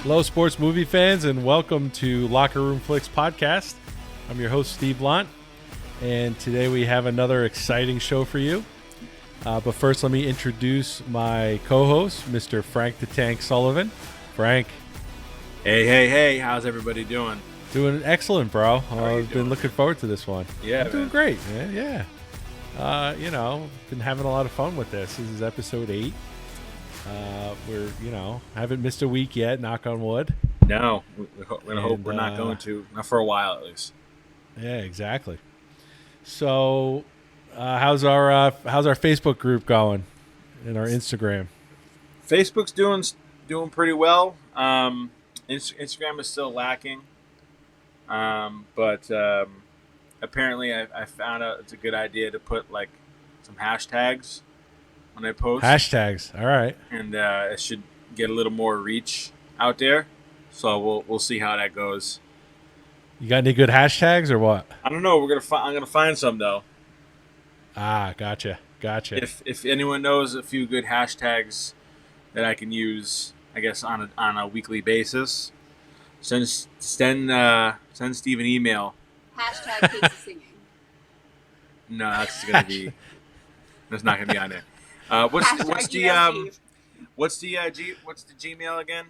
Hello, sports movie fans, and welcome to Locker Room Flicks podcast. I'm your host, Steve Blunt, and today we have another exciting show for you. But first, let me introduce my co-host, Mr. Frank the Tank Sullivan. Frank. Hey, how's everybody doing? Doing excellent, bro. I've been looking forward to this one. Yeah, I'm doing great, man. Yeah. Been having a lot of fun with this. This is episode 8. We're, haven't missed a week yet, knock on wood. No, we're going to hope we're not going to, not for a while at least. Yeah, exactly. So, how's our Facebook group going and our Instagram? Facebook's doing pretty well. Instagram is still lacking. But apparently I found out it's a good idea to put like some hashtags when I post. Hashtags, all right. And it should get a little more reach out there. So we'll see how that goes. You got any good hashtags or what? I don't know. I'm gonna find some though. Ah, gotcha. If anyone knows a few good hashtags that I can use, I guess on a weekly basis, send Steve an email. Hashtag Casey singing. No, that's not gonna be on there. What's the Gmail again?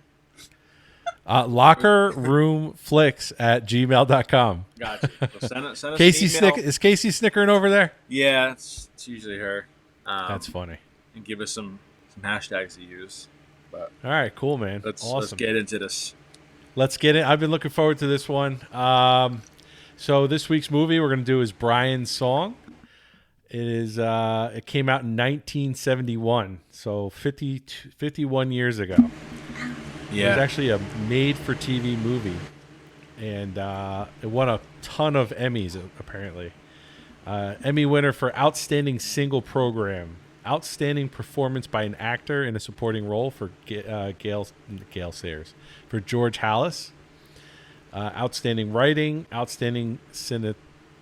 lockerroomflicks@gmail.com. Gotcha. So send us Casey an email. Is Casey snickering over there? Yeah, it's usually her. That's funny. And give us some hashtags to use. But all right, cool, man. Let's get into this. Let's get it. I've been looking forward to this one. So this week's movie we're going to do is Brian's Song. It came out in 1971, so 51 years ago. Yeah. It was actually a made-for-TV movie, and it won a ton of Emmys, apparently. Emmy winner for Outstanding Single Program, Outstanding Performance by an Actor in a Supporting Role for Gale Sayers, for George Halas. Outstanding Writing, Outstanding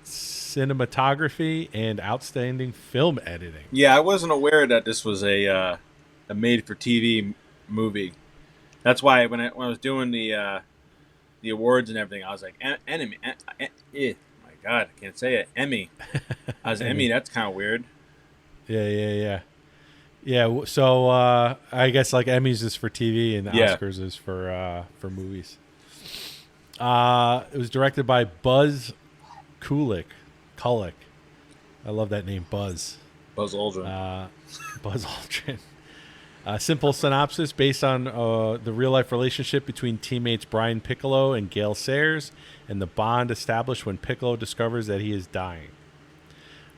Cinematography, and Outstanding Film Editing. Yeah, I wasn't aware that this was a made-for-TV movie. That's why when I was doing the awards and everything, I was like, Emmy. My God, I can't say it. Emmy. I was Emmy. That's kind of weird. Yeah. So I guess like Emmys is for TV and Oscars is for movies. It was directed by Buzz Kulik. I love that name, Buzz. Buzz Aldrin. Buzz Aldrin. Simple synopsis based on the real-life relationship between teammates Brian Piccolo and Gale Sayers and the bond established when Piccolo discovers that he is dying.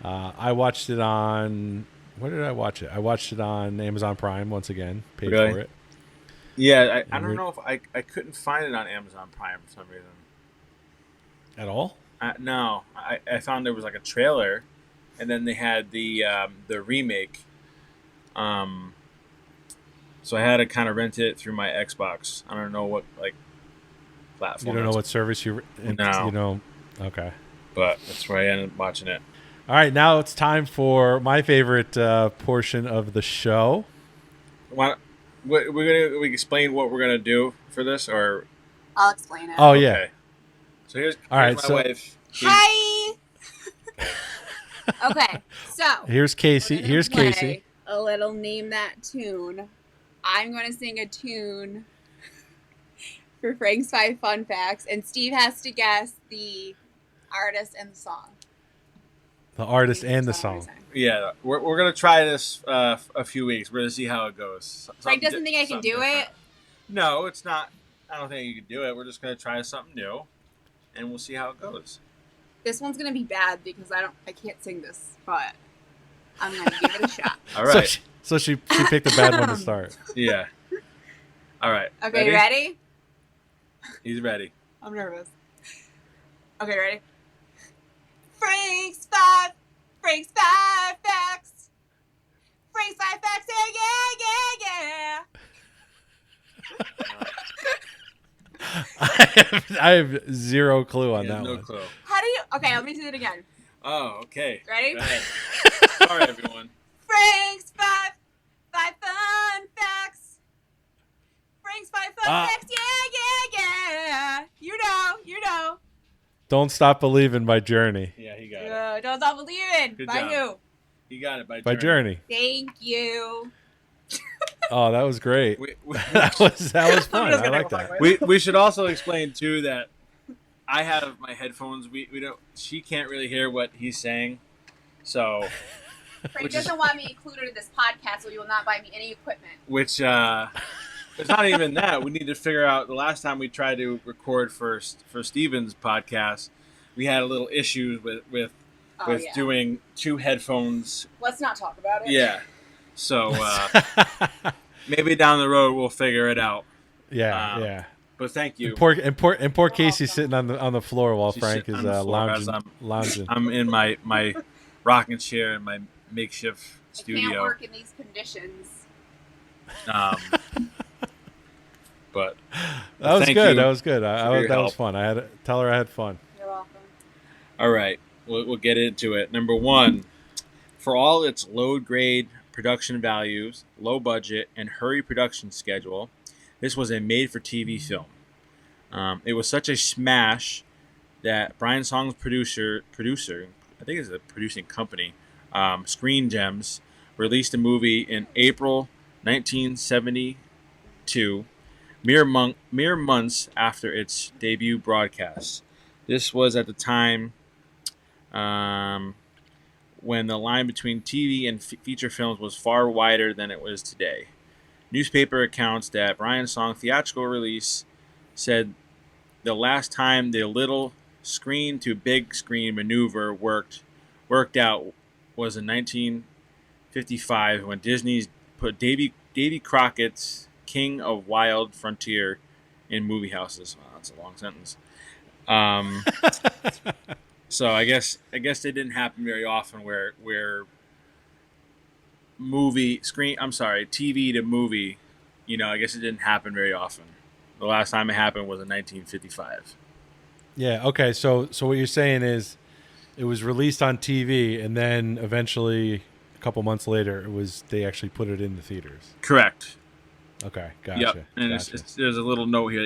I watched it on... Where did I watch it? I watched it on Amazon Prime once again. Paid for it. Yeah, I don't know if I couldn't find it on Amazon Prime for some reason. At all? No. I found there was like a trailer, and then they had the remake. So I had to kind of rent it through my Xbox. I don't know what platform. You don't know what service you? No. Okay. But that's where I ended up watching it. All right, now it's time for my favorite portion of the show. We explain what we're gonna do for this, or I'll explain it. Oh okay. yeah. So here's my wife. Hi. Okay, so here's Casey. Here's Casey. A little Name That Tune. I'm going to sing a tune for Frank's 5 Fun Facts, and Steve has to guess the artist and the song. The artist and the song. Yeah, we're gonna try this a few weeks. We're gonna see how it goes. Frank doesn't think I can do it. No, it's not. I don't think you can do it. We're just gonna try something new, and we'll see how it goes. This one's gonna be bad because I can't sing this, but I'm gonna give it a shot. All right. So she picked a bad one to start. Yeah. All right. Okay, ready? He's ready. I'm nervous. Okay, ready? Frank's five facts. Frank's 5 facts, yeah. I have zero clue on that no one. Clue. How do you? Okay, let me do it again. Oh, okay. Ready? Go ahead. Sorry, everyone. Frank's five fun facts. Frank's 5 fun facts, yeah. Don't Stop Believing by Journey. Yeah, he got it. Don't stop believing. Good By job. who? He got it By Journey. Thank you. Oh, that was great. We, that was fun. just I gonna like go that. back we should also explain too that I have my headphones. We don't. She can't really hear what he's saying, so Frank Which is- doesn't want me included in this podcast, so he will not buy me any equipment. which it's not even that. We need to figure out. The last time we tried to record for Steven's podcast, we had a little issues with Oh, yeah. doing two headphones. Let's not talk about it. Yeah, so maybe down the road we'll figure it out. Yeah, Um, yeah. But thank you. And poor Casey's sitting on the floor while She's Frank sitting is on the floor as lounging. I'm in my rocking chair in my makeshift I studio. can't work in these conditions. But That was thank good. you That was good. for your That was help. fun. Tell her I had fun. You're welcome. all right, we'll get into it. Number one, for all its low grade production values, low budget, and hurry production schedule, this was a made for TV film. It was such a smash that Brian Song's producer, I think it's a producing company, Screen Gems, released a movie in April 1972, mere months after its debut broadcast. This was at the time when the line between TV and feature films was far wider than it was today. Newspaper accounts that Brian Song theatrical release said the last time the little screen to big screen maneuver worked out was in 1955 when Disney's put Davy Crockett's King of Wild Frontier in movie houses. Wow, that's a long sentence. So I guess it didn't happen very often where TV to movie, I guess it didn't happen very often. The last time it happened was in 1955. Yeah. Okay. So what you're saying is, it was released on TV, and then eventually, a couple months later, they actually put it in the theaters. Correct. Okay. Gotcha. Yep. And Gotcha. there's a little note here.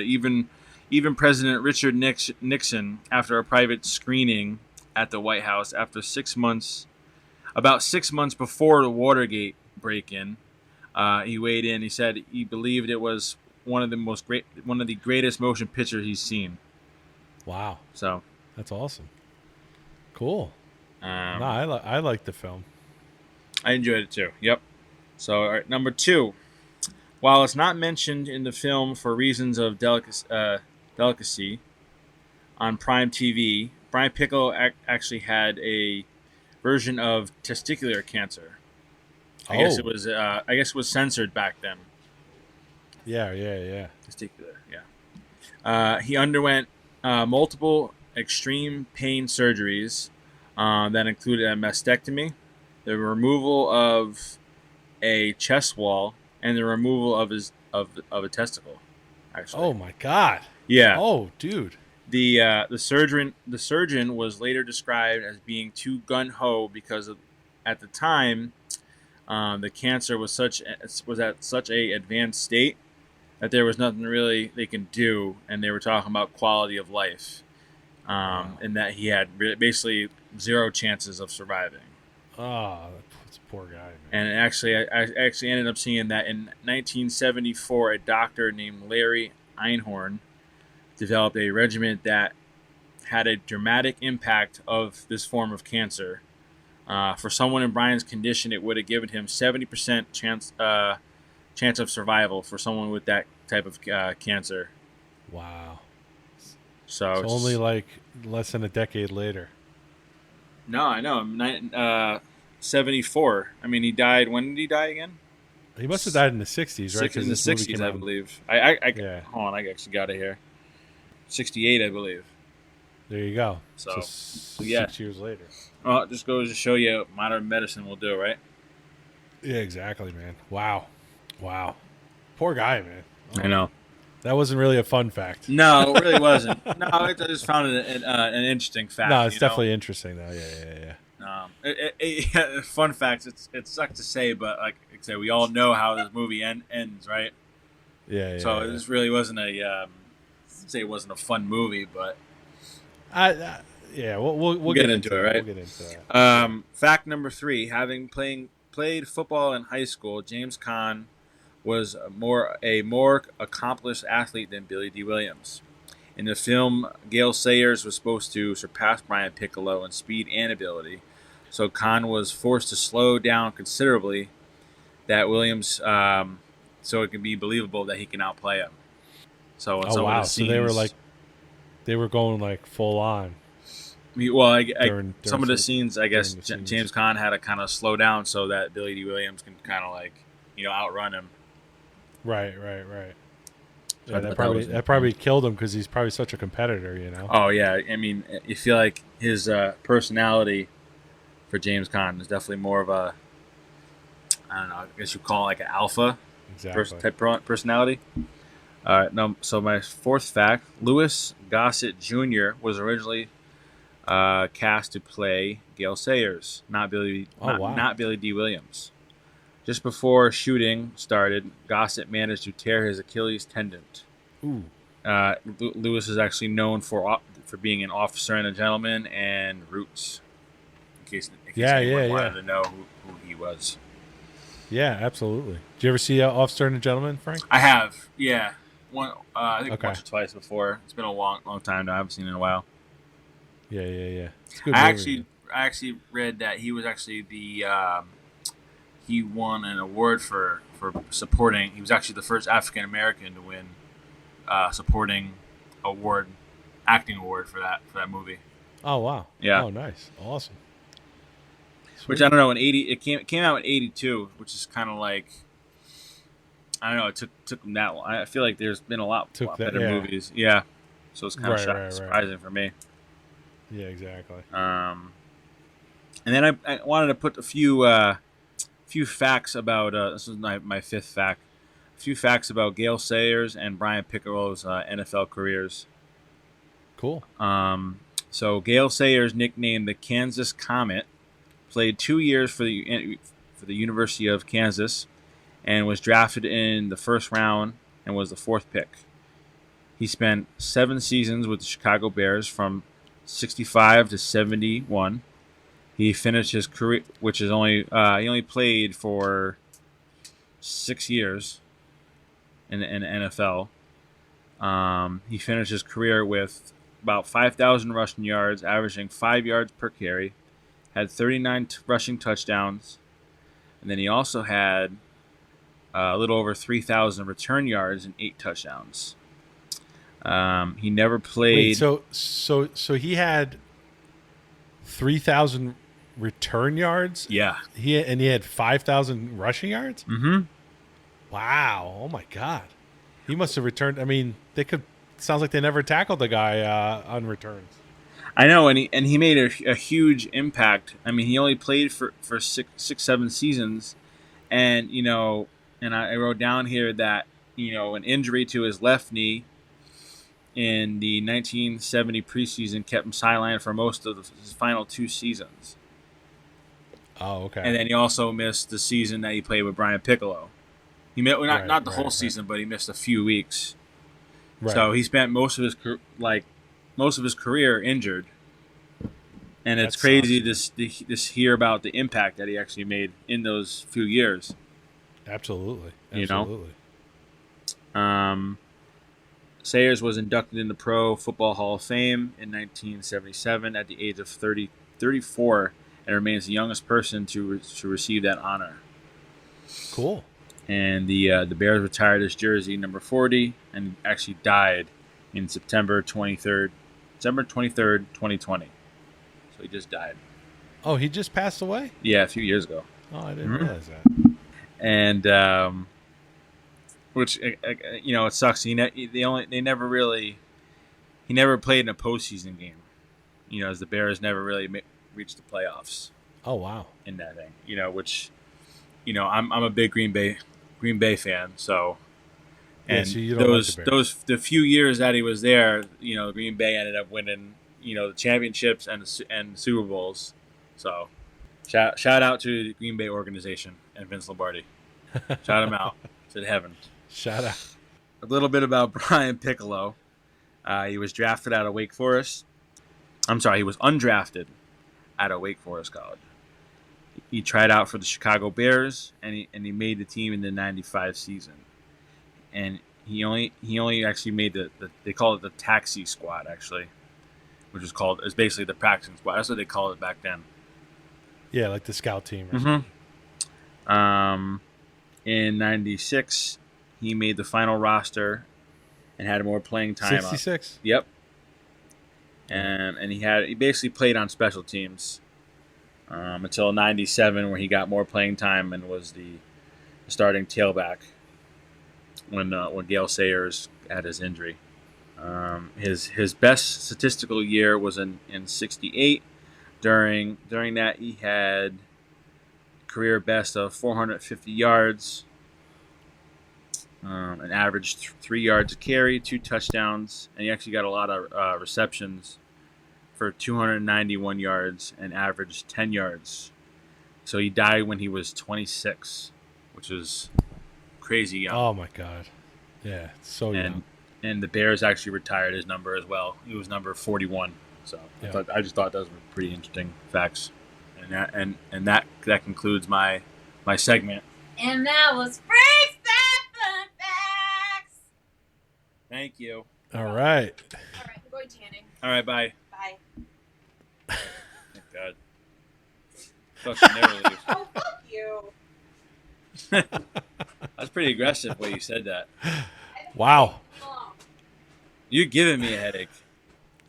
Even President Richard Nixon, after a private screening at the White House, about 6 months before the Watergate break-in, he weighed in. He said he believed it was one of the greatest motion pictures he's seen. Wow. So That's awesome. Cool. No, um, I like the film. I enjoyed it too. Yep. So all right, number two. While it's not mentioned in the film for reasons of delicacy on Prime TV, Brian Pickle actually had a version of testicular cancer. I guess it was censored back then. Yeah. Testicular, yeah. He underwent multiple extreme pain surgeries that included a mastectomy, the removal of a chest wall, and the removal of a testicle. Actually, Oh my God. yeah. Oh, dude. The surgeon was later described as being too gun ho because at the time the cancer was at such a advanced state that there was nothing really they can do, and they were talking about quality of life, and that he had basically zero chances of surviving. Oh, that's a poor guy, man. And actually, I actually ended up seeing that in 1974, a doctor named Larry Einhorn developed a regimen that had a dramatic impact of this form of cancer. For someone in Brian's condition, it would have given him 70% chance of survival for someone with that type of cancer. Wow. So It's only like less than a decade later. no, I know. 74. I mean, he died. When did he die again? He must have died in the 60s, right? 'Cause In the this movie 60s, came I out in- believe. Yeah. Hold on, I actually got it here. 68, I believe. There you go. So, yeah. yeah. 6 years later. Well, it just goes to show you what modern medicine will do, right? Yeah, exactly, man. Wow. Poor guy, man. I know. That wasn't really a fun fact. No, it really wasn't. No, I just found it an interesting fact. No, it's definitely interesting, though. Yeah. Fun facts. It sucks to say, but like I say, we all know how this movie ends, right? Yeah. So this really wasn't say it wasn't a fun movie, but Yeah, we'll get get into into it, that. right? We'll get into that. Fact number 3: having played football in high school, James Caan was a more accomplished athlete than Billy D. Williams. In the film, Gale Sayers was supposed to surpass Brian Piccolo in speed and ability, so Caan was forced to slow down considerably. That Williams, so it can be believable that he can outplay him. So in Oh some of the wow! So they were scenes, like they were going like full on during some of the some scenes, I during guess the scenes. James Caan had to kind of slow down so that Billy D. Williams can kind of like outrun him. Right. So I Yeah, thought that was that probably killed him because he's probably such a competitor. You know. Oh yeah, I mean, you feel like his personality for James Caan is definitely more of a, I don't know, I guess you call it like an alpha Exactly. type personality. All right, no. So my fourth fact: Louis Gossett Jr. was originally cast to play Gale Sayers, Oh wow. not Billy D. Williams. Just before shooting started, Gossett managed to tear his Achilles tendon. Ooh. Lewis is actually known for being an officer and a gentleman and Roots. In case Yeah. anyone Yeah. wanted Yeah. to know who he was. Yeah. Absolutely. Did you ever see Officer and a Gentleman, Frank? I have, yeah, one. I think Okay. once or twice before. It's been a long time now. I haven't seen it in a while. Yeah. It's a good movie. Man. I actually read that he was actually he won an award for supporting. He was actually the first African American to win supporting award, acting award for that movie. Oh wow. Yeah. Oh nice. Awesome. Which Sweet. I don't know. It came out in '82, which is kind of like, I don't know. It took them that long. I feel like there's been a lot better Yeah. movies. Yeah. So it's kind of Right. surprising for me. Yeah. Exactly. And then I wanted to put a few facts about. This is my fifth fact. A few facts about Gale Sayers and Brian Piccolo's NFL careers. Cool. So Gale Sayers, nicknamed the Kansas Comet, played 2 years for the University of Kansas, and was drafted in the first round and was the fourth pick. He spent 7 seasons with the Chicago Bears from 65 to 71. He finished his career, which is only he only played for 6 years in the NFL. He finished his career with about 5,000 rushing yards, averaging 5 yards per carry. Had 39 rushing touchdowns, and then he also had a little over 3,000 return yards and 8 touchdowns. He never played. Wait. So he had 3,000 return yards. Yeah. He had 5,000 rushing yards. Mm-hmm. Wow. Oh my God. He must have returned. I mean, they could. Sounds like they never tackled the guy on returns. I know, and he made a huge impact. I mean, he only played for 7 seasons, and I wrote down here that an injury to his left knee in the 1970 preseason kept him sidelined for most of his final 2 seasons. Oh, okay. And then he also missed the season that he played with Brian Piccolo. He missed, not the whole season, but he missed a few weeks. Right. So he spent most of his career injured, and it's crazy to hear about the impact that he actually made in those few years. Absolutely. Sayers was inducted in the Pro Football Hall of Fame in 1977 at the age of 34, and remains the youngest person to receive that honor. Cool. And the Bears retired his jersey number 40, and actually died in September 23rd, 2020. So he just died. Oh, he just passed away? Yeah, a few years ago. Oh, I didn't realize that. And which it sucks. He never played in a postseason game. As the Bears never really reached the playoffs. Oh wow. In that thing, which I'm a big Green Bay fan, so. And so you don't like the few years that he was there, Green Bay ended up winning, the championships and Super Bowls. So, shout out to the Green Bay organization and Vince Lombardi. Shout him out to heaven. Shout out. A little bit about Brian Piccolo. He was drafted out of Wake Forest. I'm sorry, he was undrafted out of Wake Forest College. He tried out for the Chicago Bears, and he made the team in the '95 season. And he only actually made the they call it the taxi squad, actually, which is basically the practicing squad. That's what they called it back then. Yeah, like the scout team. Or In '96, he made the final roster and had more playing time. 66. Yep. And he basically played on special teams until '97, where he got more playing time and was the starting tailback when Gale Sayers had his injury. His best statistical year was in '68. During that, he had career best of 450 yards, an average 3 yards a carry, 2 touchdowns, and he actually got a lot of receptions for 291 yards and averaged 10 yards. So he died when he was 26, which is crazy young. Oh my God. Yeah, so young. And the Bears actually retired his number as well. He was number 41. So Yeah. I just thought those were pretty interesting facts. And that concludes my segment. And that was Frank's Fun Facts. Thank you. All right. All right, we're going tanning. All right, bye. Bye. Thank God. Fuck, you never leave. Oh, fuck you. That's pretty aggressive the way you said that. Wow. You're giving me a headache.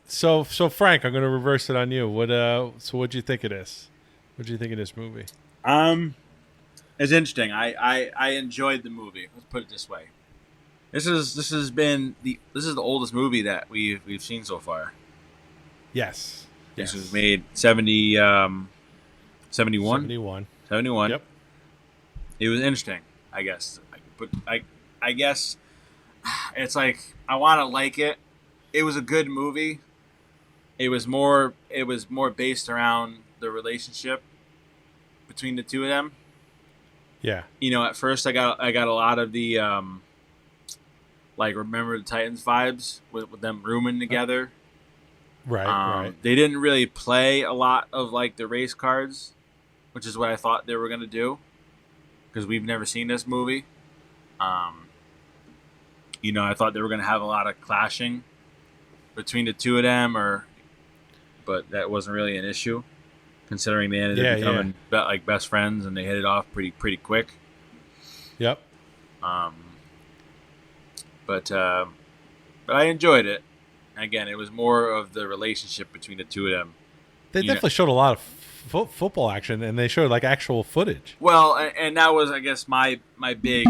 So Frank, I'm going to reverse it on you. What'd you think of this? What'd you think of this movie? It's interesting. I enjoyed the movie. Let's put it this way. This is the oldest movie that we've seen so far. Yes. This was made 71. 71. 71. Yep. It was interesting, I guess. But I guess it's like I want to like it. It was a good movie. It was more based around the relationship between the two of them. Yeah. At first I got a lot of the like Remember the Titans vibes with them rooming together. Right. Right. They didn't really play a lot of like the race cards, which is what I thought they were gonna do, because we've never seen this movie. I thought they were gonna have a lot of clashing between the two of them, but that wasn't really an issue, considering they ended up becoming like best friends and they hit it off pretty quick. Yep. But I enjoyed it. Again, it was more of the relationship between the two of them. They definitely showed a lot of football action, and they showed like actual footage. Well, and that was, I guess, my big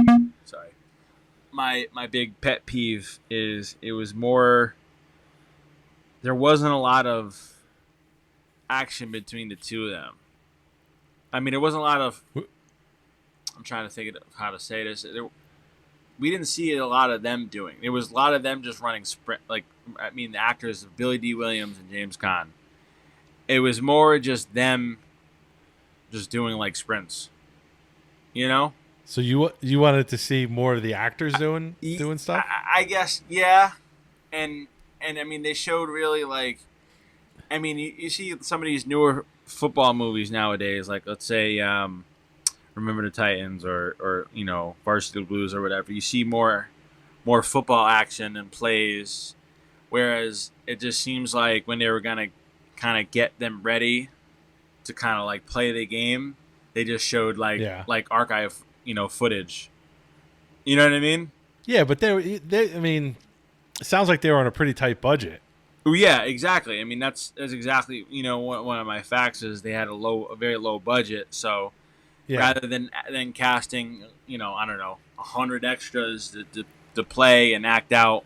my big pet peeve is it was more. There wasn't a lot of action between the two of them. I mean, there wasn't a lot of. I'm trying to think of how to say this. We didn't see a lot of them doing. It was a lot of them just running sprint. Like, I mean, the actors of Billy D. Williams and James Caan. It was more just them, just doing like sprints. So you wanted to see more of the actors doing stuff? I guess, yeah. And I mean, they showed really like. I mean, you see some of these newer football movies nowadays, like let's say. Remember the Titans or Varsity Blues or whatever. You see more football action and plays, whereas it just seems like when they were gonna kind of get them ready to kind of like play the game, they just showed like archive footage. You know what I mean? Yeah, but they I mean, it sounds like they were on a pretty tight budget. Oh yeah, exactly. I mean that's exactly one of my facts is they had a very low budget, so. Yeah. Rather than casting, I don't know, 100 extras to play and act out,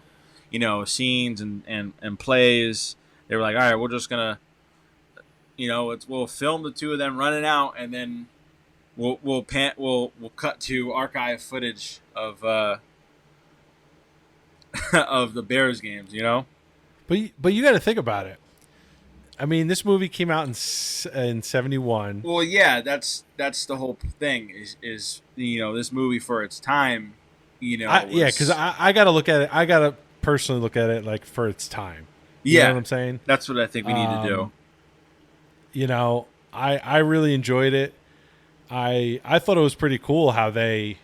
scenes and plays. They were like, all right, we're just gonna, we'll film the two of them running out, and then we'll cut to archive footage of of the Bears games, But you got to think about it. I mean, this movie came out in 71. Well, yeah, that's the whole thing. Is this movie for its time, yeah, because I got to look at it. I got to personally look at it like for its time. You know Yeah, what I'm saying? that's what I think we need to do. You know, I really enjoyed it. I thought it was pretty cool how they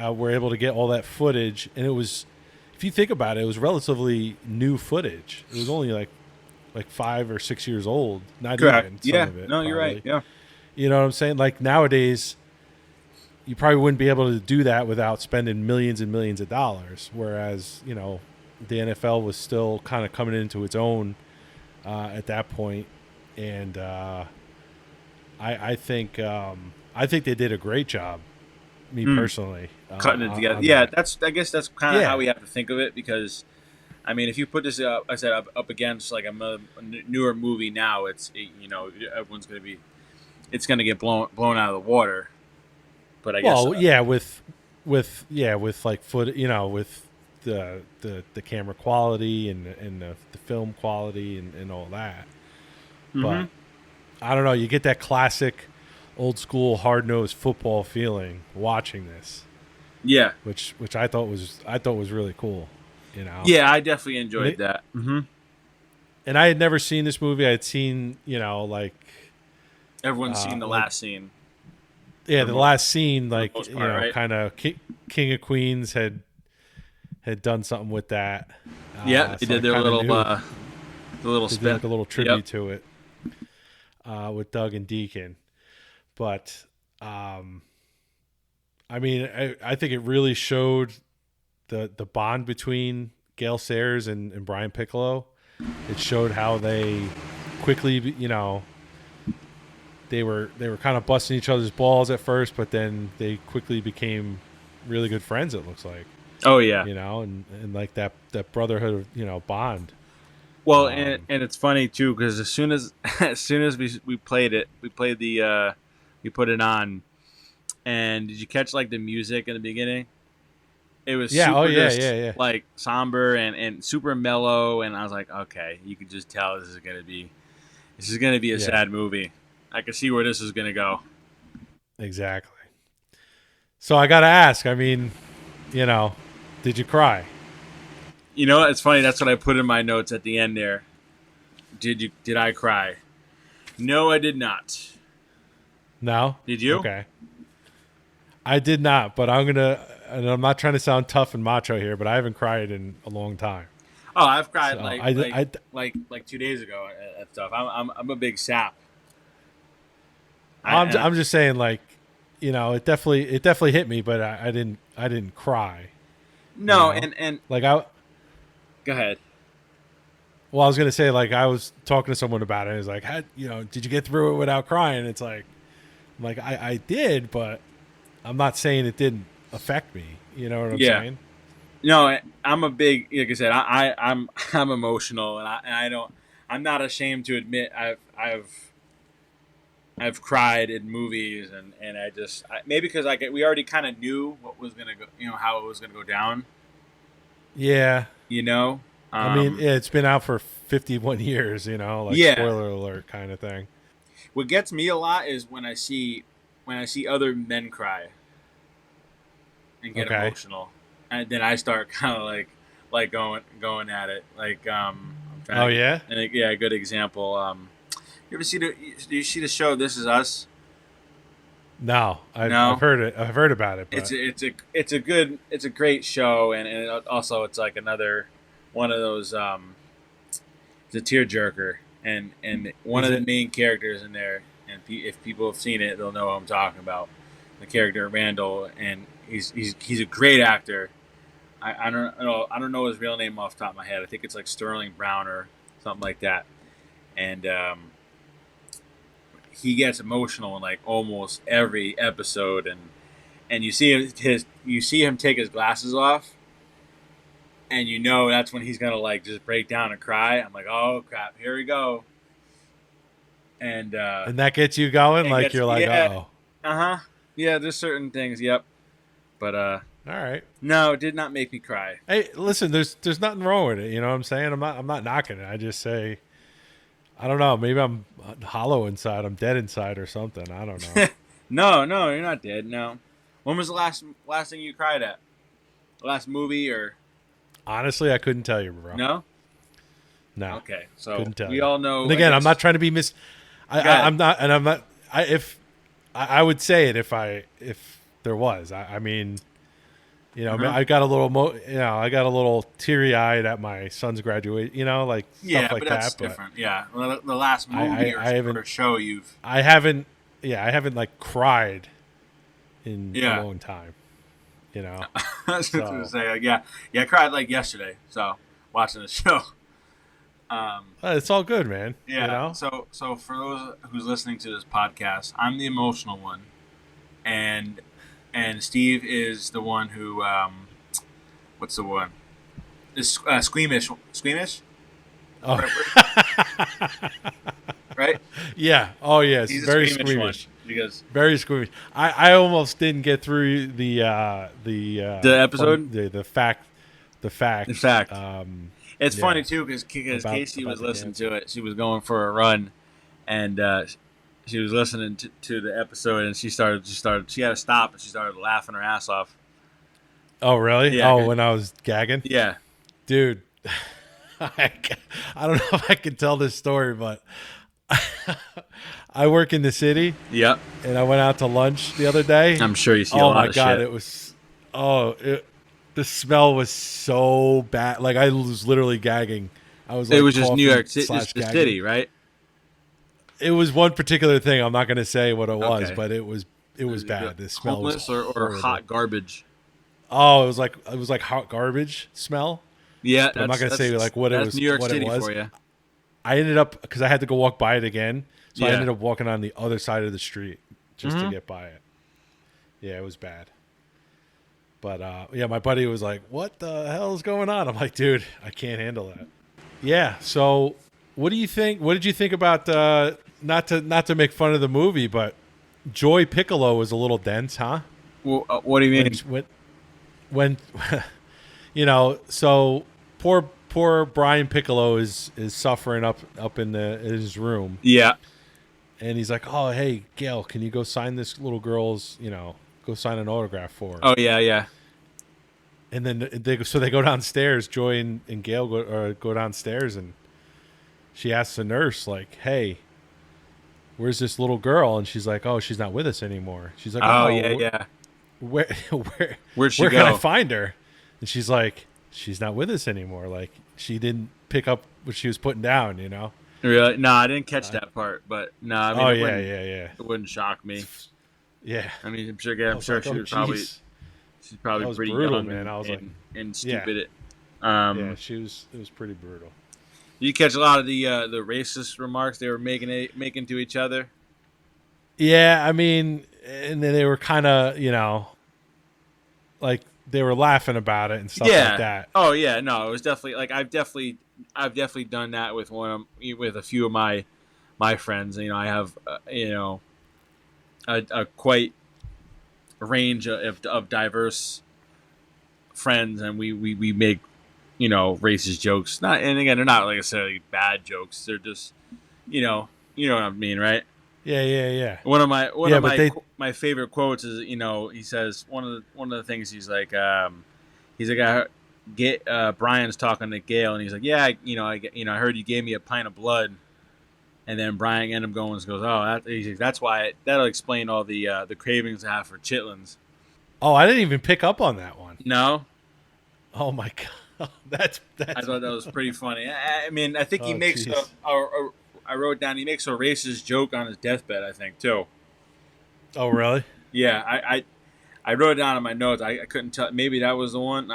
were able to get all that footage, and it was, if you think about it, it was relatively new footage. It was only like 5 or 6 years old, not Correct. even some Yeah. of it. No, you're right. Probably. Yeah. You know what I'm saying? Like nowadays, you probably wouldn't be able to do that without spending millions and millions of dollars. Whereas, you know, the NFL was still kind of coming into its own at that point, and I think they did a great job. Me personally, Cutting it together. on Yeah, that. I guess that's kind of Yeah. how we have to think of it, because I mean, if you put this up, I said up against like a newer movie now, you know, everyone's gonna be, it's gonna get blown out of the water. But I guess Well, yeah, with like foot, you know, with the camera quality and the film quality and all that. But I don't know, you get that classic old school hard nosed football feeling watching this, yeah, which I thought was really cool, you know. yeah, I definitely enjoyed it- that. And I had never seen this movie. I had seen, you know, like Everyone's seen the like- last scene. yeah, the last scene, like most you part, know, right? kind of King of Queens had done something with that. Yeah, they so I did their kinda little knew. the little They did spin. like a little tribute to it with Doug and Deacon. But I mean, I think it really showed the bond between Gale Sayers and Brian Piccolo. It showed how they quickly, you know, they were kind of busting each other's balls at first, but then they quickly became really good friends. It looks like, Oh yeah. you know, and like that brotherhood of, you know, bond. Well, and it's funny too, because as soon as we played it, we played the we put it on, and did you catch like the music in the beginning? It was Yeah, super oh, yeah, just, yeah. like somber and super mellow, and I was like, okay, you could just tell this is gonna be a Yeah. sad movie. I can see where this is gonna go. Exactly. So I got to ask, I mean, you know, did you cry? You know, it's funny. That's what I put in my notes at the end there. Did I cry? No, I did not. No? Did you? Okay. I did not, but and I'm not trying to sound tough and macho here, but I haven't cried in a long time. Oh, I've cried So like 2 days ago at stuff. I'm a big sap. I'm just saying, like, you know, it definitely hit me, but I didn't cry. no, you know? and Like go ahead. well, I was gonna say, like, I was talking to someone about it. And it's like, how, you know, did you get through it without crying? It's like, I'm like, I did, but I'm not saying it didn't affect me. You know what I'm Yeah. saying? No, I'm a big, like I said, I'm emotional, and I'm not ashamed to admit I've cried in movies, and maybe because we already kind of knew what was gonna go, you know, how it was gonna go down, Yeah. you know. I mean, yeah, it's been out for 51 years, you know, like Yeah. spoiler alert kind of thing. What gets me a lot is when I see other men cry and get Okay. emotional, and then I start kind of like going at it. Like I'm trying Oh to- yeah? and yeah, a good example. You ever do you see the show This Is Us? No, No? I've heard it. I've heard about it. But It's a great show, and also it's like another one of those it's a tearjerker, and one Is of the it? main characters in there, and if people have seen it, they'll know what I'm talking about. The character Randall, and he's a great actor. I don't know his real name off the top of my head. I think it's like Sterling Brown or something like that, and he gets emotional in like almost every episode, and you see him take his glasses off, and you know that's when he's gonna like just break down and cry. I'm like, oh crap, here we go. And that gets you going, it like gets- you're like, yeah. oh, yeah, there's certain things, yep. But all right. no, it did not make me cry. Hey, listen, there's nothing wrong with it. You know what I'm saying? I'm not knocking it. I just say, I don't know. Maybe I'm hollow inside. I'm dead inside or something. I don't know. No, you're not dead. No. When was the last thing you cried at? The last movie or Honestly, I couldn't tell you, bro. no? No. Okay, so Couldn't tell we you. all know. And again, I I'm not guess- trying to be Go ahead. I'm not, and I'm not. I would say it if there was. I mean, I got a little I got a little teary eyed at my son's graduate. Like Yeah, stuff like but that's that. But different. Yeah, well, the last I- movie I haven't- or show you've. I haven't. Yeah, I haven't like cried in Yeah. a long time. I was So- going to say, I cried like yesterday. So watching the show. It's all good, man. Yeah. So for those who's listening to this podcast, I'm the emotional one, and Steve is the one who what's the one? Is squeamish? Squeamish, Oh. right? Yeah. Oh, yes. He's Very the squeamish. one because Very squeamish. I almost didn't get through the episode? the fact. in fact, it's Yeah. funny too because About- Casey about was the listening cancer. to it. She was going for a run, and she was listening to the episode, and she had to stop, and she started laughing her ass off. Oh, really? Yeah. Oh, when I was gagging? Yeah. Dude, I don't know if I can tell this story, but I work in the city, Yep. and I went out to lunch the other day. I'm sure you see a Oh lot my of god, shit. it was the smell was so bad. Like I was literally gagging. I was. Like, It was just New coughing York City, slash just the gagging. city, right? It was one particular thing. I'm not going to say what it was, Okay. but it was bad. The smell Homeless was or horrible. hot garbage. Oh, it was like hot garbage smell. Yeah, I'm not gonna say, like, what it that's was- New York what it City was. for you. I ended up because I had to go walk by it again, so I Yeah. ended up walking on the other side of the street just Mm-hmm. to get by it. Yeah, it was bad. But yeah, my buddy was like, "What the hell is going on?" I'm like, "Dude, I can't handle that." Yeah. So, what do you think? What did you think about not to make fun of the movie, but Joy Piccolo was a little dense, huh? Well, what do you mean? When so poor Brian Piccolo is suffering up in his room, Yeah. and he's like, "Oh, hey, Gail, can you go sign this little girl's, go sign an autograph for her?" Oh yeah, yeah. And then they go downstairs. Joy and Gail go downstairs, and she asks the nurse, like, "Hey, where's this little girl?" And she's like, "Oh, she's not with us anymore." She's like, Oh "Oh, yeah, yeah. Where Where'd she where can I go? find her?" And she's like, "She's not with us anymore. Like, she didn't pick up what she was putting down, Really? No, I didn't catch that part. But no, I mean, Oh it yeah, wouldn't- yeah. It wouldn't shock me. Yeah. I mean, I'm sure. I I'm was sure like, she "Oh, was probably jeez." she's probably That was pretty brutal, young man. I was and, like- and Yeah. stupid. Yeah, it was pretty brutal. You catch a lot of the racist remarks they were making to each other. Yeah, I mean, and then they were kind of, like they were laughing about it and stuff yeah. like that. Oh yeah, no, it was definitely like I've definitely done that with with a few of my friends. I have a quite range of diverse friends, and we make racist jokes. And again, they're not necessarily bad jokes. They're just you know what I mean, right? Yeah. One of my Yeah, but my favorite quotes is he says one of the things he's like Brian's talking to Gail, and he's like, yeah, I heard you gave me a pint of blood, and then Brian ended up going and goes, that's why that'll explain all the cravings I have for chitlins. Oh, I didn't even pick up on that one. No, Oh my god, that's I thought that was pretty funny. I mean, I think he Oh, makes jeez. I wrote down he makes a racist joke on his deathbed, I think too. Oh really? Yeah, I wrote it down in my notes. I couldn't tell. Maybe that was the one.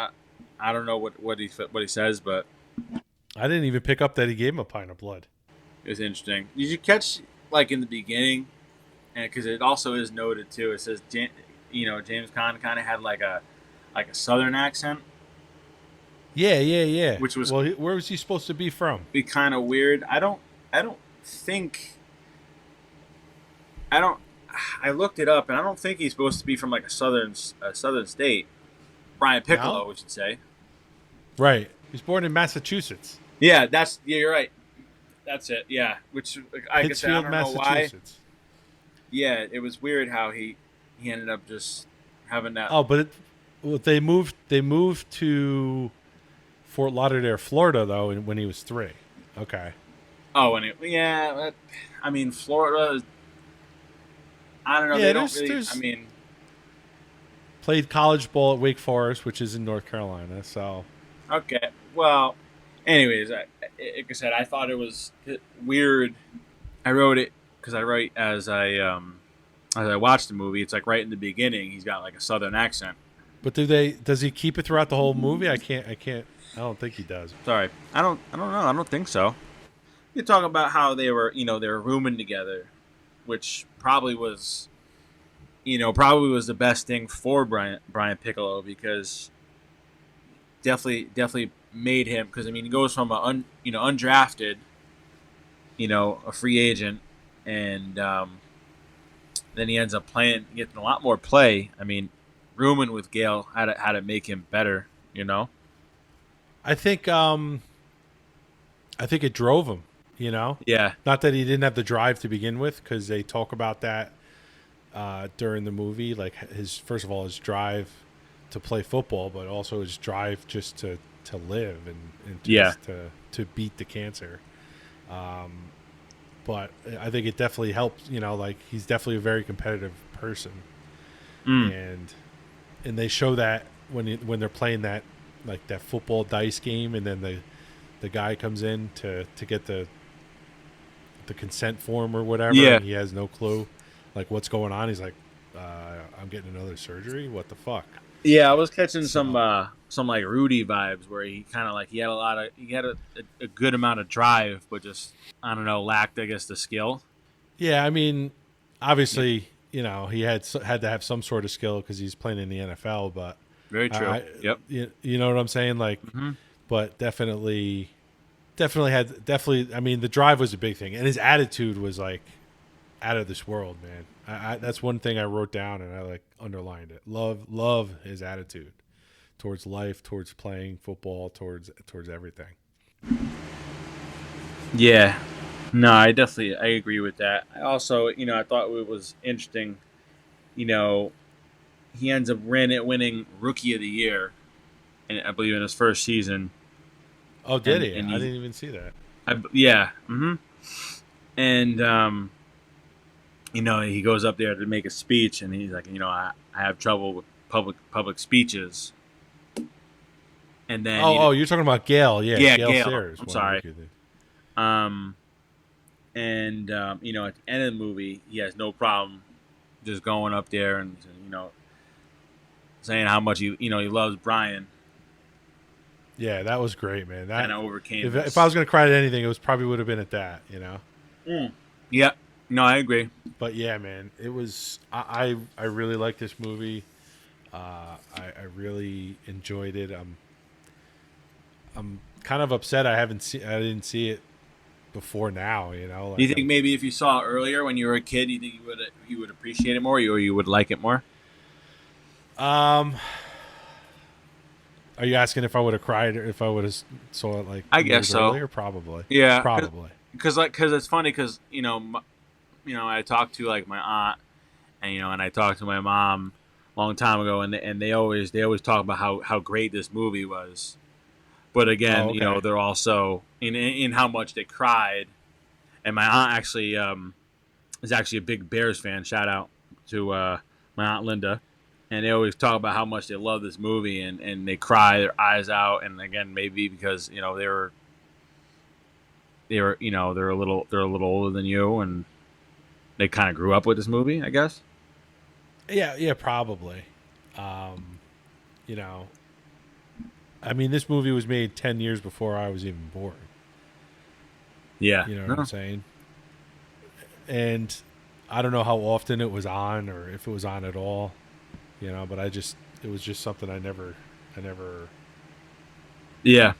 I don't know what he says, but I didn't even pick up that he gave him a pint of blood. it was interesting. Did you catch like in the beginning? And because it also is noted too. It says James Caan kind of had like a southern accent. Yeah. Which was- where was he supposed to be from? Be kind of weird. I looked it up, and I don't think he's supposed to be from like a southern state. Brian Piccolo, No? we should say. Right. He was born in Massachusetts. Yeah, you're right. That's it. Yeah, which I guess I Pittsfield, don't know why. Massachusetts. Yeah, it was weird how he ended up just having that. Oh, but they moved to Fort Lauderdale, Florida, though, when he was 3. Okay. Oh, and I mean, Florida. I don't know. Yeah, They don't really. I there's mean, played college ball at Wake Forest, which is in North Carolina. So okay. Well, anyways, like I said, I thought it was weird. I wrote it because I write as I watched the movie. It's like right in the beginning, he's got like a southern accent. but does he keep it throughout the whole movie? I don't think he does. Sorry, I don't know. I don't think so. You talk about how they were rooming together, which probably was the best thing for Brian Piccolo because definitely made him because I mean he goes from undrafted, a free agent, and then he ends up getting a lot more play. I mean, rooming with Gale had to make him better, you know. I think it drove him. You know, Yeah, not that he didn't have the drive to begin with, because they talk about that during the movie. Like his first of all his drive to play football, but also his drive just to live and Yeah. just to beat the cancer. But I think it definitely helps. You know, like he's definitely a very competitive person, and they show that when they're playing that like that football dice game, and then the guy comes in to get the consent form or whatever, Yeah. and he has no clue like what's going on. He's like, I'm getting another surgery. What the fuck? Yeah, I was catching So- some like Rudy vibes where he kind of like he had a good amount of drive, but just I don't know lacked I guess the skill. Yeah, I mean, obviously, you know, he had to have some sort of skill because he's playing in the NFL. But Very true. Yep. you know what I'm saying? Like, but definitely. I mean, the drive was a big thing, and his attitude was like out of this world, man. That's one thing I wrote down and I like underlined it. Love his attitude towards life, towards playing football, towards everything. Yeah. No, I agree with that. I also, I thought it was interesting. He ends up winning Rookie of the Year, and I believe in his first season. Oh, did he? and I didn't even see that. Yeah. And he goes up there to make a speech, and he's like, I have trouble with public speeches. And then you're talking about Gale, yeah, Yeah, Gale Gale. Sayers. I'm sorry. And at the end of the movie, he has no problem just going up there and saying how much he loves Brian. Yeah, that was great, man. That Kind of overcame. if I was gonna cry at anything, it was probably would have been at that, you know. Yeah, no, I agree. But yeah, man, it was. I really like this movie. I really enjoyed it. I'm kind of upset I didn't see it before now. You know. Do you think maybe if you saw it earlier when you were a kid, you think you would appreciate it more, or you would like it more? Are you asking if I would have cried or if I would have saw it like I years guess so. earlier? Probably. Yeah, Probably. Because it's funny because I talked to like my aunt and I talked to my mom a long time ago and they always talk about how great this movie was, but again okay. they're also in how much they cried, and my aunt actually is actually a big Bears fan. Shout out to my aunt Linda. And they always talk about how much they love this movie, and they cry their eyes out. And again, maybe because they're a little older than you, and they kind of grew up with this movie, I guess. Yeah, probably. I mean, this movie was made 10 years before I was even born. Yeah, You know what I'm saying? And I don't know how often it was on or if it was on at all. But it was just something I never Yeah.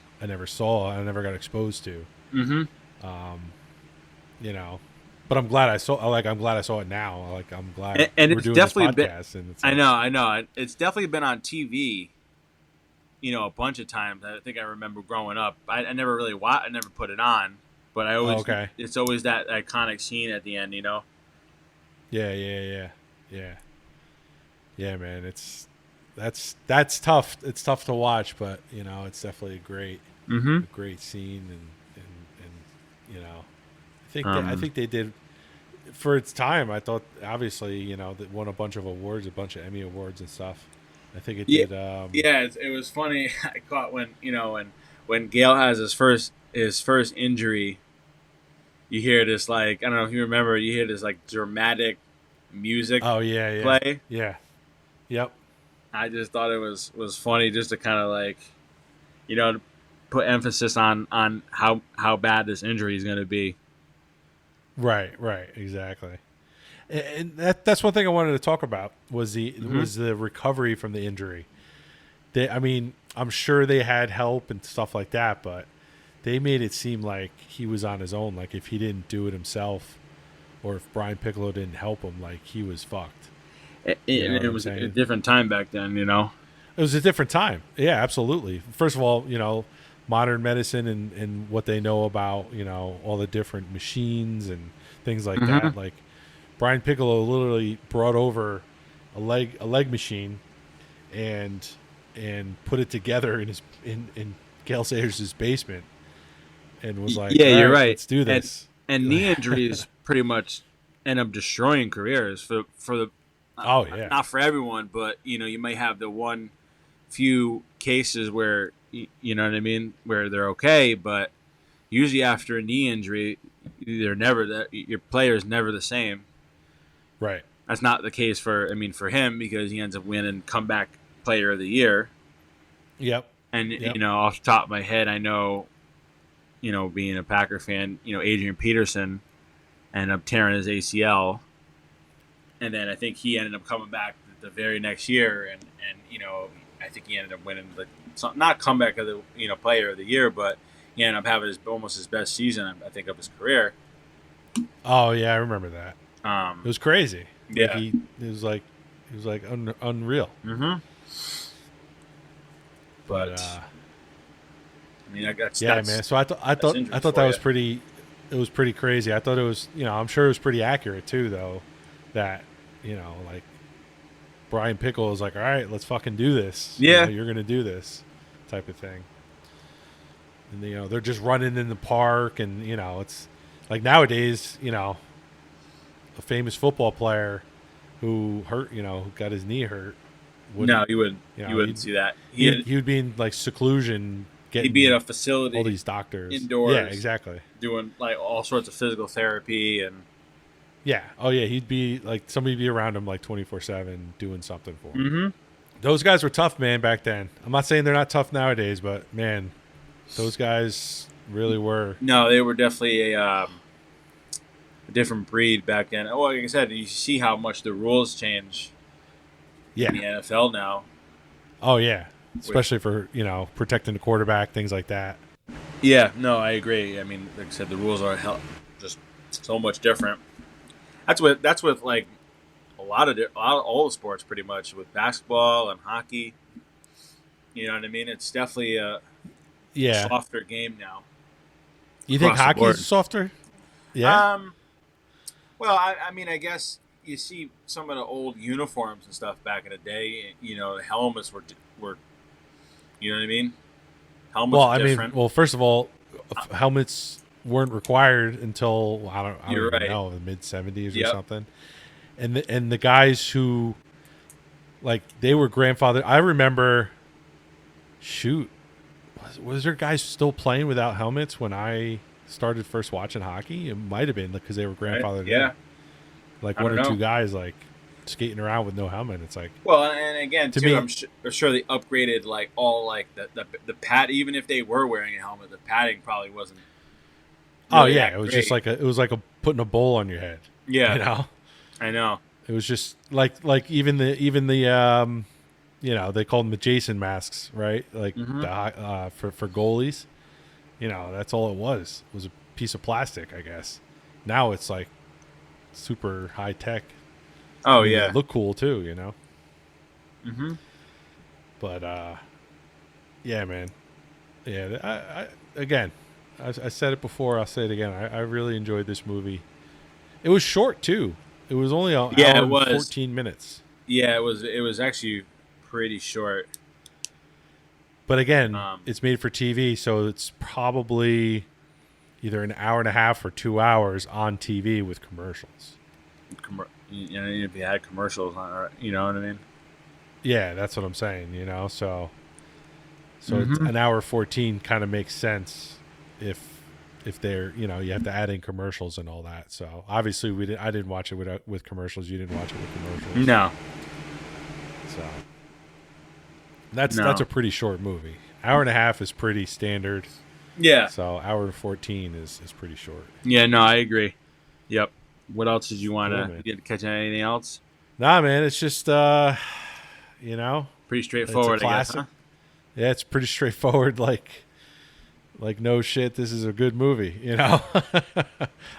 saw. I never got exposed to. Mm-hmm. But I'm glad I saw. I'm glad I saw it now. I'm glad. And we're it's doing definitely this podcast. And it's I know. It's definitely been on TV. A bunch of times. I think I remember growing up. I never really I never put it on, but I always. Okay. It's always that iconic scene at the end. Yeah. Yeah, man. That's tough. It's tough to watch, but it's definitely a great scene, and You know, I think they did for its time. I thought obviously that won a bunch of awards, a bunch of Emmy awards and stuff. I think it Yeah, did. yeah. It was funny. I caught when Gale has his first injury. You hear this like I don't know if you remember. You hear this like dramatic music Oh yeah, yeah, play. yeah. Yep. I just thought it was funny just to kind of like, to put emphasis on how bad this injury is going to be. Right. Right. Exactly. And that's one thing I wanted to talk about was the recovery from the injury. I mean, I'm sure they had help and stuff like that, but they made it seem like he was on his own. Like if he didn't do it himself, or if Brian Piccolo didn't help him, like he was fucked. It was a different time back then. It was a different time. Yeah, absolutely. First of all, modern medicine and what they know about, all the different machines and things like that. Like Brian Piccolo literally brought over a leg machine and put it together in Gale Sayers' basement and was like, yeah, you're right. Let's do this. And knee injuries pretty much end up destroying careers for the. Oh yeah. Not for everyone, but you may have the few cases where you know what I mean, where they're okay, but usually after a knee injury, your player is never the same. Right. That's not the case for him because he ends up winning comeback player of the year. Yep. And off the top of my head, I know, being a Packer fan, Adrian Peterson ended up tearing his ACL, and then I think he ended up coming back the very next year, and I think he ended up winning not comeback of the player of the year, but he ended up having almost his best season, I think, of his career. Oh yeah, I remember that. It was crazy. Yeah, like it was like unreal. Mm-hmm. But that's man. So I thought that was pretty. It was pretty crazy. I thought it was, I'm sure it was pretty accurate too, though. That like Brian Pickle was like, all right, let's fucking do this. Yeah, you're gonna do this, type of thing. And they're just running in the park, and it's like nowadays, a famous football player who hurt, who got his knee hurt. No, you wouldn't. You wouldn't see that. He would be in like seclusion. He'd be at a facility. All these doctors indoors. Yeah, exactly. Doing like all sorts of physical therapy and. Yeah. Oh yeah. He'd be like somebody be around him like 24/7 doing something for him. Mm-hmm. Those guys were tough, man, back then. I'm not saying they're not tough nowadays, but man, those guys really were. No, they were definitely a different breed back then. Oh, like I said, you see how much the rules change. Yeah. In the NFL now. Oh yeah, especially for protecting the quarterback, things like that. Yeah. No, I agree. I mean, like I said, the rules are just so much different. That's with like a lot of all the sports pretty much with basketball and hockey. You know what I mean? It's definitely a softer game now. You think hockey's softer? Yeah. Well, I mean, I guess you see some of the old uniforms and stuff back in the day. The helmets were, you know what I mean? Helmets. Well, different. First of all, helmets weren't required until I don't even know, the mid 70s or something. And the guys who like they were grandfathered. I remember was there guys still playing without helmets when I started first watching hockey? It might have been because they were grandfathered. Right? Yeah. Like one or two guys like skating around with no helmet. It's like, well, and again too, I'm sure they upgraded like all like the pad. Even if they were wearing a helmet, the padding probably wasn't. Really it was just like putting a bowl on your head. Yeah, I know. It was just like even the they called them the Jason masks, right? Like for goalies. That's all it was. It was a piece of plastic, I guess. Now it's like super high tech. Oh yeah, they look cool too. Mm-hmm. But yeah, man. Yeah, I said it before. I'll say it again. I really enjoyed this movie. It was short too. It was only an hour and 14 minutes. Yeah, it was actually pretty short. But again, it's made for TV, so it's probably, either an hour and a half or 2 hours on TV with commercials. You know, if you had commercials on, you know what I mean? Yeah, that's what I'm saying. You know, so Mhm. it's an hour 14 kind of makes sense if they're, you know, you have to add in commercials and all that. So obviously I didn't watch it with commercials. You didn't watch it with commercials. No. So that's No. a pretty short movie. Hour and a half is pretty standard. Yeah. So hour and 14 is pretty short. Yeah, no, I agree. Yep. What else did you want Cool, to man. get catch anything else? Nah, man, it's just you know, Pretty it's a straightforward, I guess. classic. Huh? Yeah, it's pretty straightforward. Like no shit, this is a good movie. You know,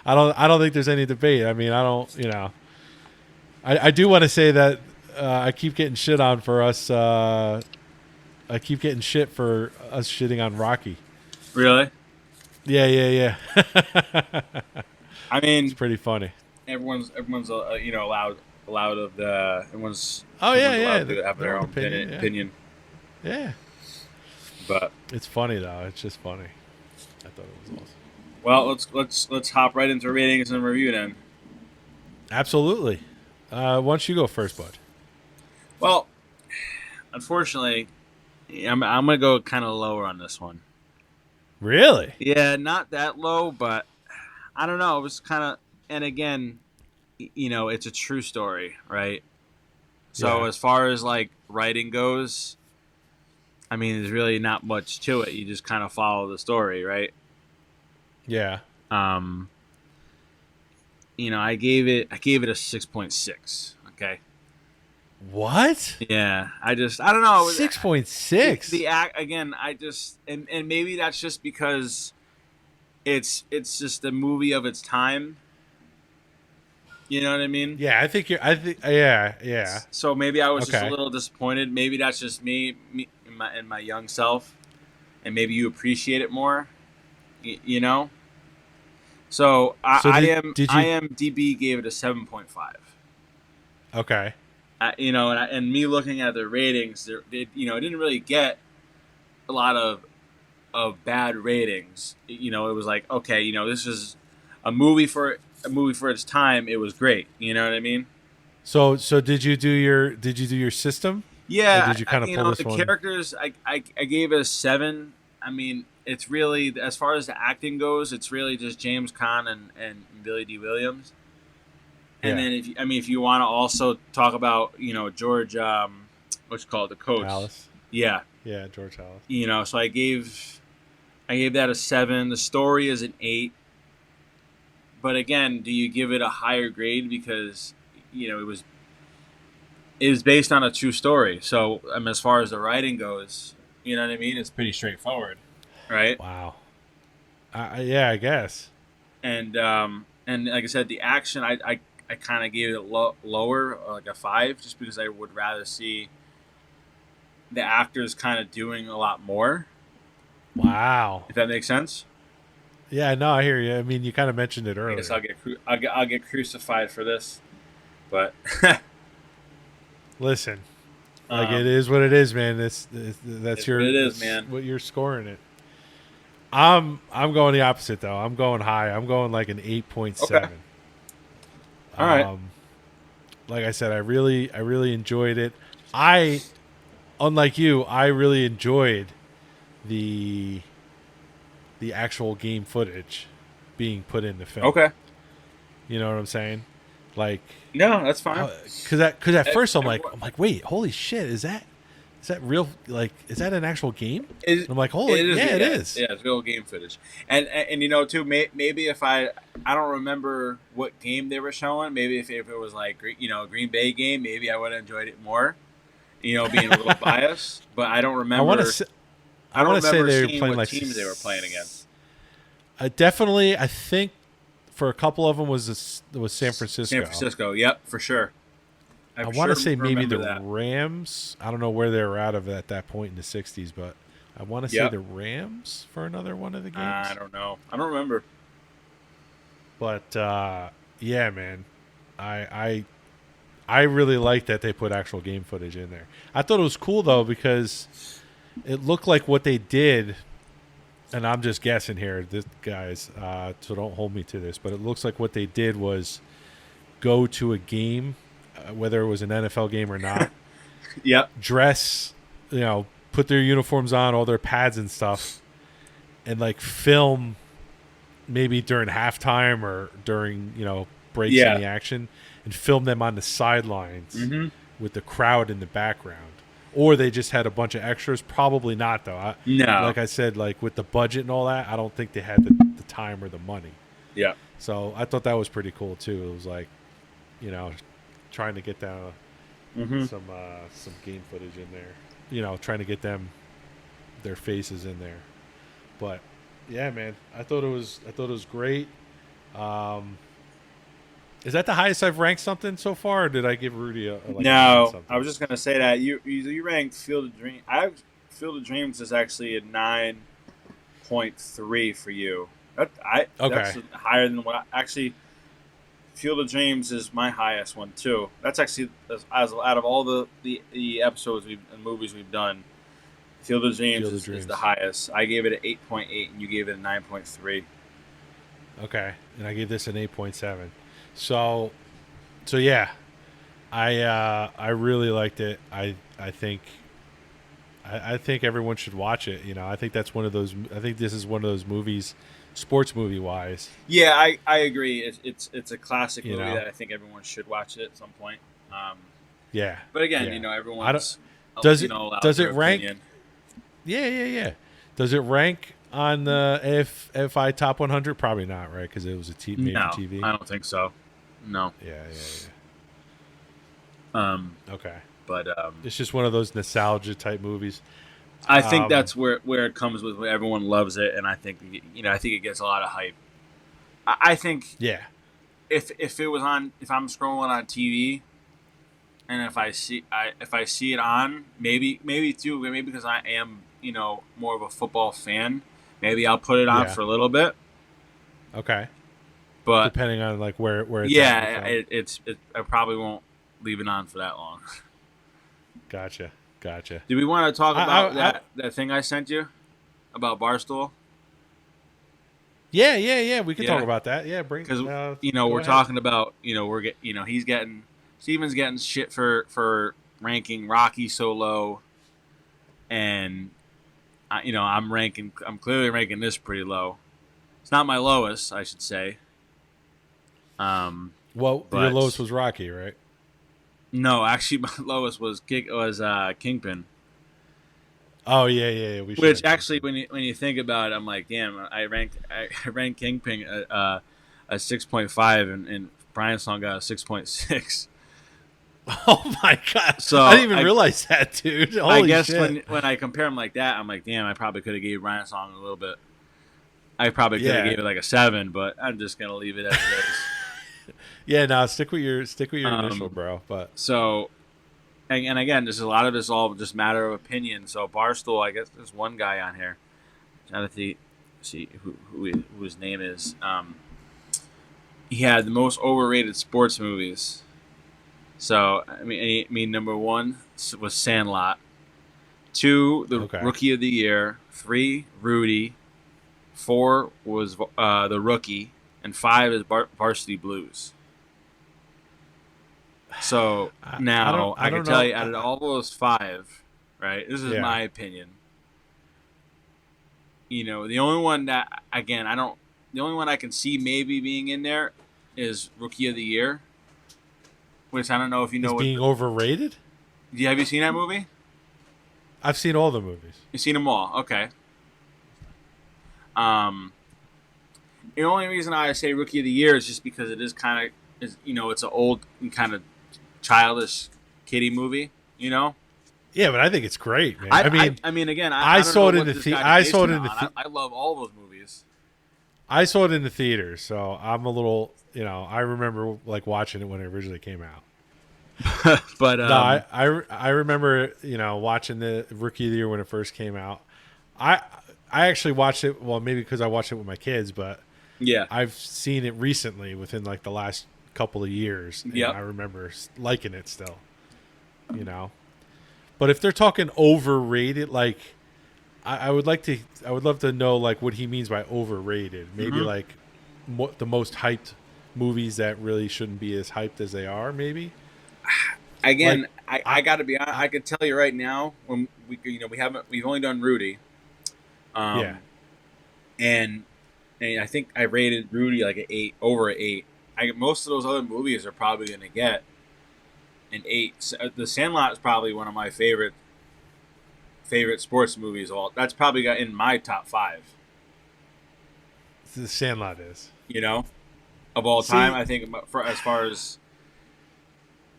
I don't think there's any debate. I mean, I don't. You know, I do want to say that I keep getting shit on for us. I keep getting shit for us shitting on Rocky. Really? Yeah. I mean, It's pretty funny. everyone's you know, allowed of the everyone's. Oh, yeah, everyone's yeah. allowed to have their own opinion, yeah. opinion. Yeah, But it's funny though. It's just funny. I thought it was awesome. well, let's hop right into ratings and review then. Absolutely. Why don't you go first, bud? Well, unfortunately, I'm gonna go kind of lower on this one. Really? Yeah, not that low, but I don't know. It was kind of, and again, you know, it's a true story, right? So Yeah. as far as like writing goes, I mean, there's really not much to it. You just kind of follow the story, right? Yeah. You know, I gave it a 6.6. Okay. What? Yeah, I don't know. It was- 6.6. The act again. And maybe that's just because it's just a movie of its time. You know what I mean? Yeah, yeah. So maybe I was just Okay. a little disappointed. Maybe that's just me in my young self, and maybe you appreciate it more. You know. So So did you- IMDb gave it a 7.5. Okay. You know, and me looking at the ratings, it didn't really get a lot of bad ratings. You know, it was like, okay, you know, this is a movie for its time. It was great. You know what I mean? So did you do your system? Yeah. Or did you kind of you pull know, this the one? characters, I gave it a 7. I mean, it's really, as far as the acting goes, it's really just James Caan and Billy D. Williams. And Yeah. then if you want to also talk about, you know, George, what's it called, the coach. Alice. Yeah. Yeah, George Alice. You know, so I gave that a 7. The story is an 8. But again, do you give it a higher grade because, you know, it was based on a true story. So as far as the writing goes, you know what I mean? It's pretty straightforward, right? Wow. Yeah, I guess. And like I said, the action, I kind of gave it lower, like a 5, just because I would rather see the actors kind of doing a lot more. Wow. If that makes sense. Yeah, no, I hear you. I mean, you kind of mentioned it I earlier. guess I'll get crucified for this, but Listen, like Um, it is what it is, man. That's it's your. what it is, that's man. What you're scoring it. I'm going the opposite though. I'm going high. I'm going like an 8.7. Okay. All right. Like I said, I really enjoyed it. Unlike you, I really enjoyed the actual game footage being put in the film. Okay. You know what I'm saying? Like, No, that's fine. because at first I'm and like, wait, holy shit, is that real? Like, is that an actual game? It- And I'm like, holy, it is, yeah, it is. Yeah, it's real game footage. And you know, too, maybe if I don't remember what game they were showing. Maybe if it was like, you know, a Green Bay game, maybe I would have enjoyed it more. You know, being a little biased, but I don't remember. I want to. I don't want to say remember they were seeing playing what like teams they were playing against. Definitely, I think for a couple of them was San Francisco. San Francisco, yep, for sure. I want to say maybe the remember that. Rams. I don't know where they were out of at that point in the '60s, but I want to say Yep. the Rams for another one of the games. I don't know. I don't remember. But yeah, man, I really like that they put actual game footage in there. I thought it was cool though because it looked like what they did and I'm just guessing here, this guys, so don't hold me to this, but it looks like what they did was go to a game, whether it was an NFL game or not, Yep. dress, put their uniforms on, all their pads and stuff, and like film maybe during halftime or during, breaks Yeah. in the action, and film them on the sidelines Mm-hmm. with the crowd in the background. Or they just had a bunch of extras. Probably not, though. No. Like I said, like with the budget and all that, I don't think they had the time or the money. Yeah. So I thought that was pretty cool too. It was like, trying to get down Mm-hmm. some game footage in there. Trying to get their faces in there. But yeah, man, I thought it was great. Is that the highest I've ranked something so far, or did I give Rudy a No, something? I was just gonna say that you ranked Field of Dreams. Field of Dreams is actually a 9.3 for you. That's higher than what actually. Field of Dreams is my highest one too. That's actually as out of all the episodes and movies we've done, Field of Dreams is the highest. I gave it an 8.8, and you gave it a 9.3. Okay, and I gave this an 8.7. So yeah, I really liked it. I think everyone should watch it. I think that's one of those. I think this is one of those movies, sports movie wise. Yeah, I agree. It's a classic movie that I think everyone should watch it at some point. Yeah, but again, yeah. everyone's does it rank? Opinion. Yeah. Does it rank on the AFI Top 100? Probably not, right? Because it was made for TV. I don't think so. No. Yeah. Okay. But it's just one of those nostalgia type movies. I think that's where it comes with. Everyone loves it, and I think I think it gets a lot of hype. I think if it was on, if I'm scrolling on TV, and if I see it on, maybe because I am more of a football fan, maybe I'll put it on for a little bit. Okay. But depending on like where it's I probably won't leave it on for that long. Gotcha. Do we want to talk about that thing I sent you about Barstool? Yeah. We can talk about that. Yeah, because we're talking about Steven's getting shit for ranking Rocky so low, and I'm clearly ranking this pretty low. It's not my lowest, I should say. Your lowest was Rocky, right? No, actually, my lowest was Kingpin. Oh yeah. Which actually, when you think about it, I'm like, damn, I ranked Kingpin a 6.5, and Brian Song got a 6.6. Oh my god! So I didn't even realize that, dude. Holy I guess shit. when I compare them like that, I'm like, damn, I probably could have gave Brian Song a little bit. I probably could have gave it like a 7, but I'm just gonna leave it as it is. Yeah, no, stick with your initial, bro. But so, and again, this is a lot of this all just matter of opinion. So Barstool, I guess there's one guy on here. I'm trying to see who his name is. He had the most overrated sports movies. So I mean, number 1 was Sandlot. 2, the Rookie of the Year. 3, Rudy. 4 was The Rookie, and 5 is Varsity Blues. So now I can tell you, out of all those 5, right? This is my opinion. The only one that the only one I can see maybe being in there is Rookie of the Year, which I don't know if you know. Being overrated? Yeah, have you seen that movie? I've seen all the movies. You've seen them all, okay. The only reason I say Rookie of the Year is just because it is kind of it's an old and kind of childish kiddie movie, Yeah, but I think it's great, man. I mean, again, I saw it in the theater. I love all those movies. I saw it in the theater, so I'm a little, I remember like watching it when it originally came out. But no, I remember watching the Rookie of the Year when it first came out. I actually watched it. Well, maybe because I watched it with my kids, but yeah, I've seen it recently within like the last couple of years. And I remember liking it still. But if they're talking overrated, like I would like to. I would love to know like what he means by overrated. Maybe Mhm. like the most hyped movies that really shouldn't be as hyped as they are. Maybe. Again, Like, I got to be honest. I can tell you right now when we've only done Rudy, Yeah. and I think I rated Rudy like an 8, over an 8. Most of those other movies are probably going to get an 8. The Sandlot is probably one of my favorite sports movies. That's probably got in my top 5. The Sandlot is. You know, of all See- time. I think for as far as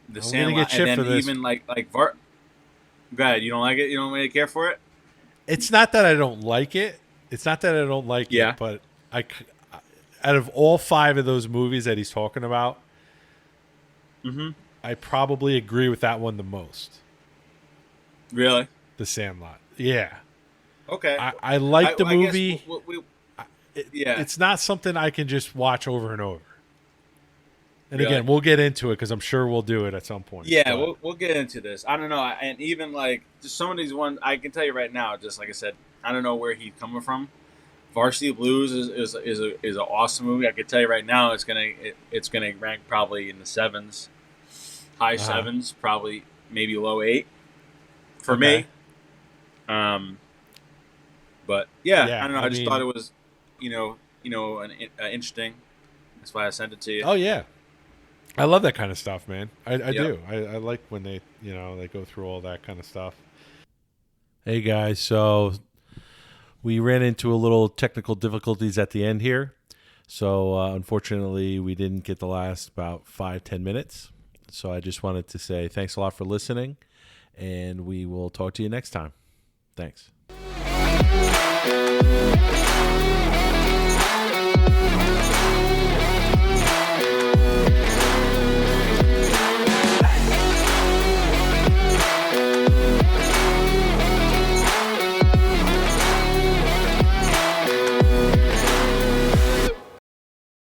the I'm gonna Sandlot, get shit and for then this. even like Go ahead. You don't like it? You don't really care for it? It's not that I don't like it. It's not that I don't like Yeah. it, but out of all 5 of those movies that he's talking about, Mm-hmm. I probably agree with that one the most. Really? The Sandlot. Yeah. Okay. I like the I guess movie. Yeah. It's not something I can just watch over and over. And Really? again, we'll get into it because I'm sure we'll do it at some point. Yeah, But we'll get into this. I don't know, and even like just some of these ones, I can tell you right now. Just like I said, I don't know where he's coming from. Varsity Blues is an awesome movie. I can tell you right now, it's gonna rank probably in the 7s, high Uh-huh. 7s, probably maybe low 8 for Okay. me. But yeah, Yeah, I don't know. I I just mean- thought it was, interesting. That's why I sent it to you. Oh yeah, I love that kind of stuff, man. I Yep. do. I like when they they go through all that kind of stuff. Hey guys, so we ran into a little technical difficulties at the end here, so unfortunately we didn't get the last about 5-10 minutes. So I just wanted to say thanks a lot for listening, and we will talk to you next time. Thanks.